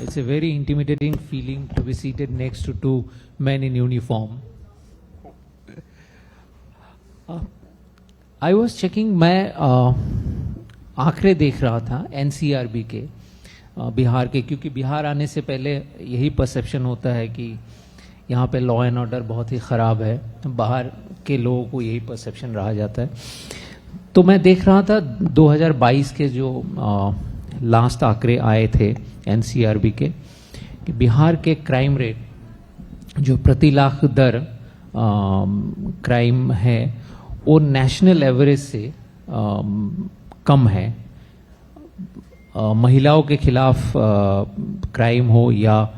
It's a very intimidating feeling to be seated next to two men in uniform. I was checking, मैं आंकड़े देख रहा था NCRB के बिहार के, क्योंकि बिहार आने से पहले यही परसेप्शन होता है कि यहाँ पे लॉ एंड ऑर्डर बहुत ही ख़राब है, बाहर के लोगों को यही परसेप्शन रहा जाता है। तो मैं देख रहा था 2022 के जो लास्ट आंकड़े आए थे एनसीआरबी के, कि बिहार के क्राइम रेट जो प्रति लाख दर क्राइम है वो नेशनल एवरेज से कम है। महिलाओं के खिलाफ क्राइम हो या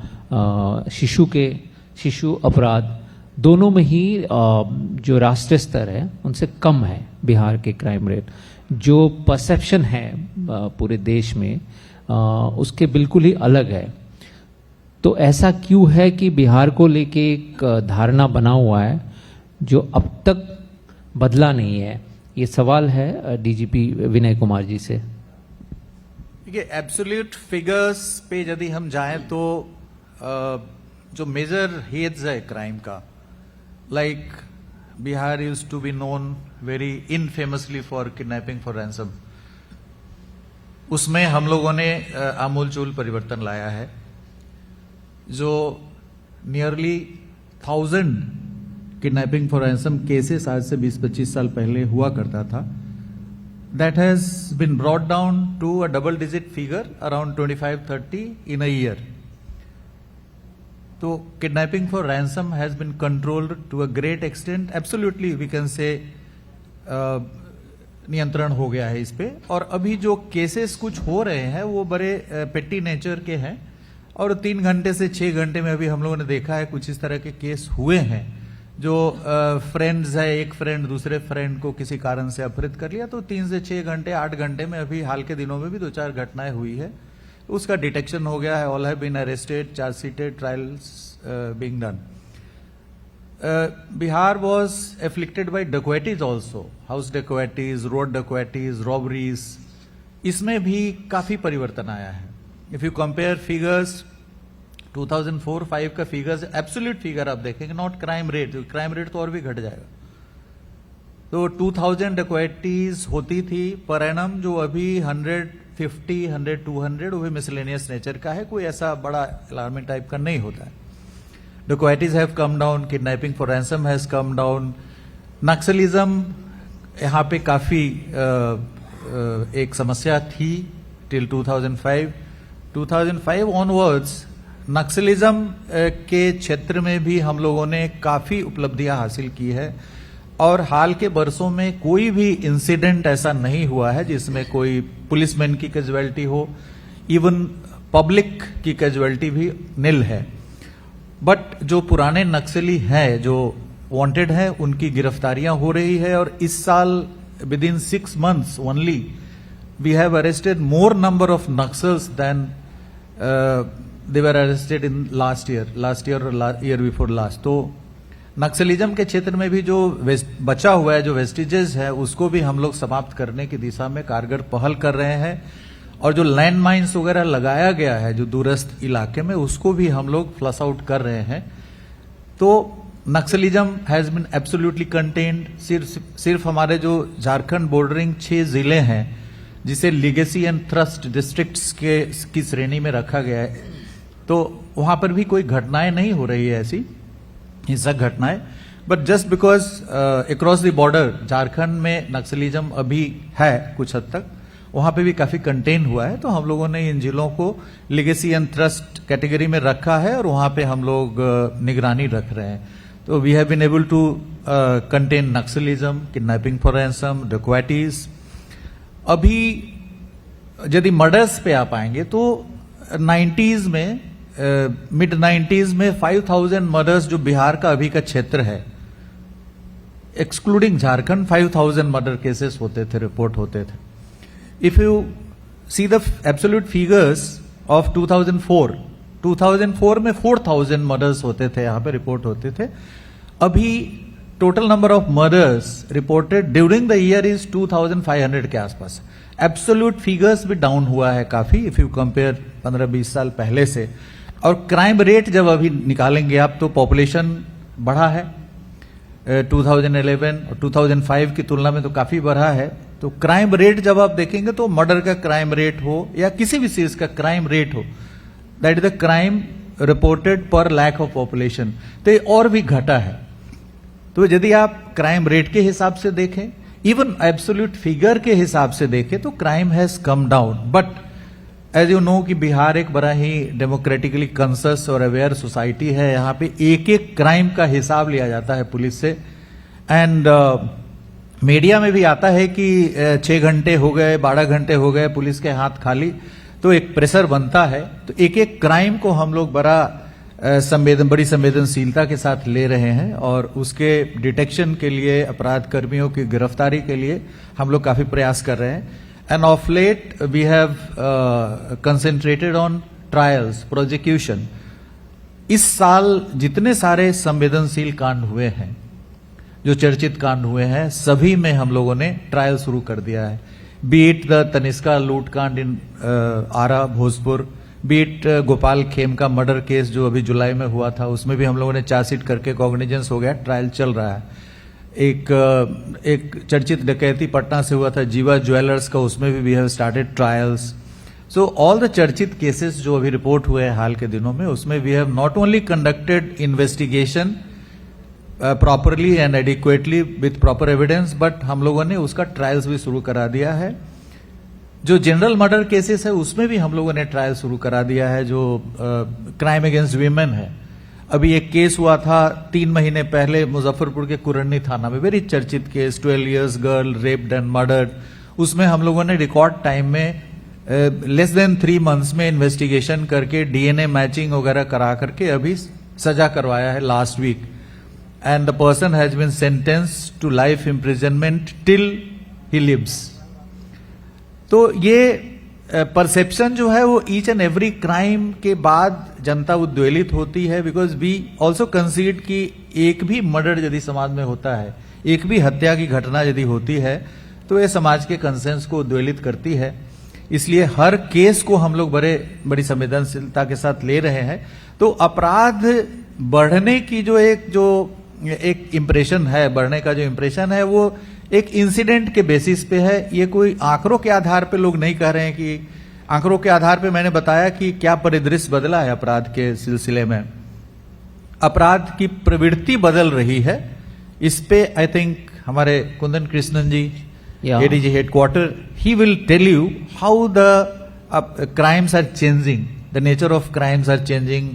शिशु अपराध, दोनों में ही जो राष्ट्रीय स्तर है उनसे कम है बिहार के क्राइम रेट। जो परसेप्शन है पूरे देश में उसके बिल्कुल ही अलग है। तो ऐसा क्यों है कि बिहार को लेके एक धारणा बना हुआ है जो अब तक बदला नहीं है? ये सवाल है डीजीपी विनय कुमार जी से। देखिए, एब्सोल्यूट फिगर्स पे यदि हम जाएं तो जो मेजर हेड्स है क्राइम का, like Bihar used to be known very infamously for kidnapping for ransom, उसमें हम लोगों ने आमूलचूल परिवर्तन लाया है। जो nearly 1000 kidnapping for ransom cases आज से 20-25 साल पहले हुआ करता था, that has been brought down to a double digit figure around 25-30 in a year. So kidnapping for ransom has been controlled to a great extent. Absolutely we can say नियंत्रण हो गया है इस पे। और अभी जो केसेस कुछ हो रहे हैं वो बड़े पेटी नेचर के हैं, और 3 घंटे से 6 घंटे में अभी हम लोगों ने देखा है कुछ इस तरह के केस हुए हैं। जो फ्रेंड्स है, एक फ्रेंड दूसरे फ्रेंड को किसी कारण से अपहृत कर लिया, तो 3 से 6 घंटे 8 घंटे में अभी हाल के दिनों में भी 2-4 घटनाएं हुई है, उसका डिटेक्शन हो गया है। All have been arrested, chargesheeted, trials being done. Bihar was afflicted by dacoities also, house dacoities, road dacoities, robberies, इसमें भी काफी परिवर्तन आया है। इफ यू कंपेयर फिगर्स 2004-5 का फिगर्स, एब्सोल्यूट फिगर आप देखेंगे, not crime rate, crime rate तो और भी घट जाएगा। तो 2000 डकैटीज होती थी पर एनम, जो अभी 150, 100, 200, वो भी मिसलेनियस नेचर का है, कोई ऐसा बड़ा अलार्मिंग टाइप का नहीं होता है। Dacoities have come down, kidnapping for ransom has come down. Naxalism यहाँ पे काफी एक समस्या थी टिल 2005 ऑनवर्ड्स। नक्सलिज्म के क्षेत्र में भी हम लोगों ने काफी उपलब्धियां हासिल की है, और हाल के बरसों में कोई भी इंसिडेंट ऐसा नहीं हुआ है जिसमें कोई पुलिसमैन की कैजुअलिटी हो, इवन पब्लिक की कैजुअलिटी भी निल है। बट जो पुराने नक्सली हैं, जो वांटेड हैं, उनकी गिरफ्तारियां हो रही है, और इस साल within 6 months only we have arrested more number of Naxals than they were arrested in last year or year before last। तो नक्सलिज्म के क्षेत्र में भी जो बचा हुआ है, जो वेस्टिजेस है, उसको भी हम लोग समाप्त करने की दिशा में कारगर पहल कर रहे हैं। और जो लैंड माइंस वगैरह लगाया गया है जो दूरस्थ इलाके में, उसको भी हम लोग फ्लश आउट कर रहे हैं। तो Naxalism has been absolutely contained. सिर्फ हमारे जो झारखंड बॉर्डरिंग 6 जिले हैं, जिसे लीगेसी एंड थ्रस्ट डिस्ट्रिक्ट्स की श्रेणी में रखा गया है, तो वहां पर भी कोई घटनाएं नहीं हो रही है ऐसी हिंसक घटनाएं। But just because across the border Jharkhand में नक्सलिज्म अभी है कुछ हद तक, वहां पे भी काफी कंटेन हुआ है, तो हम लोगों ने इन जिलों को लीगेसी एंड थ्रस्ट कैटेगरी में रखा है, और वहां पे हम लोग निगरानी रख रहे हैं। तो we have been able to contain naxalism, kidnapping for ransom, dacoities. अभी यदि मर्डर्स पे आप आएंगे तो 90s में, मिड 90s में 5000 मर्डर्स जो बिहार का अभी का क्षेत्र है, एक्सक्लूडिंग झारखंड, 5000 मर्डर केसेस होते थे, रिपोर्ट होते थे। If you see the absolute figures of 2004 में 4000 मर्डर्स होते थे, यहां पे रिपोर्ट होते थे। अभी total number of murders reported during the year is 2500 के आसपास। एब्सोल्यूट फिगर्स भी डाउन हुआ है काफी, इफ यू कंपेयर 15-20 साल पहले से। और क्राइम रेट जब अभी निकालेंगे आप तो पॉपुलेशन बढ़ा है 2011 और 2005 की तुलना में तो काफी बढ़ा है। तो क्राइम रेट जब आप देखेंगे तो मर्डर का क्राइम रेट हो या किसी भी चीज का क्राइम रेट हो, that is the crime reported पर लैक ऑफ पॉपुलेशन, तो ये और भी घटा है। तो यदि आप क्राइम रेट के हिसाब से देखें, इवन एब्सोल्यूट फिगर के हिसाब से देखें तो crime has come down. But as you know कि बिहार एक बड़ा ही डेमोक्रेटिकली कंसस और अवेयर सोसाइटी है। यहाँ पे एक एक क्राइम का हिसाब लिया जाता है पुलिस से। एंड मीडिया में भी आता है कि 6 घंटे हो गए, 12 घंटे हो गए, पुलिस के हाथ खाली, तो एक प्रेशर बनता है। तो एक एक क्राइम को हम लोग बड़ी संवेदनशीलता के साथ ले रहे हैं और उसके डिटेक्शन के लिए, अपराध कर्मियों की गिरफ्तारी के लिए हम लोग काफी प्रयास कर रहे हैं। And of late we have concentrated on trials, prosecution. इस साल जितने सारे संवेदनशील कांड हुए हैं, जो चर्चित कांड हुए हैं, सभी में हम लोगों ने ट्रायल शुरू कर दिया है। बीट द तनिष्का लूट कांड इन आरा भोजपुर, बीट गोपाल खेम का मर्डर केस जो अभी जुलाई में हुआ था, उसमें भी हम लोगों ने चार्जशीट करके कॉग्निजेंस हो गया, ट्रायल चल रहा है। एक चर्चित डकैती पटना से हुआ था जीवा ज्वेलर्स का, उसमें भी we have started trials. So all the चर्चित केसेस जो अभी रिपोर्ट हुए हैं हाल के दिनों में, उसमें we have not only conducted investigation properly and adequately with proper evidence, but हम लोगों ने उसका ट्रायल्स भी शुरू करा दिया है। जो जनरल मर्डर केसेस है उसमें भी हम लोगों ने ट्रायल शुरू करा दिया है। जो क्राइम अगेंस्ट वीमेन है, अभी एक केस हुआ था 3 महीने पहले मुजफ्फरपुर के कुरन्नी थाना में, वेरी चर्चित case, 12 years girl raped and murdered. उसमें हम लोगों ने रिकॉर्ड टाइम में लेस देन 3 मंथ्स में इन्वेस्टिगेशन करके डीएनए मैचिंग वगैरह करा करके अभी सजा करवाया है last week. And the person has been sentenced to life imprisonment till he lives. तो ये परसेप्शन जो है वो ईच एंड एवरी क्राइम के बाद जनता उद्वेलित होती है, बिकॉज वी ऑल्सो कंसीड कि एक भी मर्डर यदि समाज में होता है, एक भी हत्या की घटना यदि होती है, तो ये समाज के कंसेंस को उद्वेलित करती है। इसलिए हर केस को हम लोग बड़ी संवेदनशीलता के साथ ले रहे हैं। तो अपराध बढ़ने की जो एक इंप्रेशन है, बढ़ने का जो इंप्रेशन है वो एक इंसिडेंट के बेसिस पे है। ये कोई आंकड़ों के आधार पे लोग नहीं कह रहे हैं कि आंकड़ों के आधार पे मैंने बताया कि क्या परिदृश्य बदला है अपराध के सिलसिले में। अपराध की प्रवृत्ति बदल रही है। इस पे आई थिंक हमारे Kundan Krishnan ji, ADG headquarter, he will tell you how the crimes are changing, the nature of crimes are changing.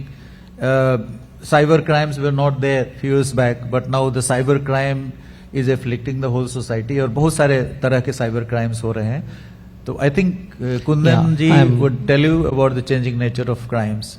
Cyber crimes were not there few years back, but now the cyber crime is afflicting the whole society, और बहुत सारे तरह के cyber crimes हो रहे हैं। तो I think Kundan ji would tell you about the changing nature of crimes.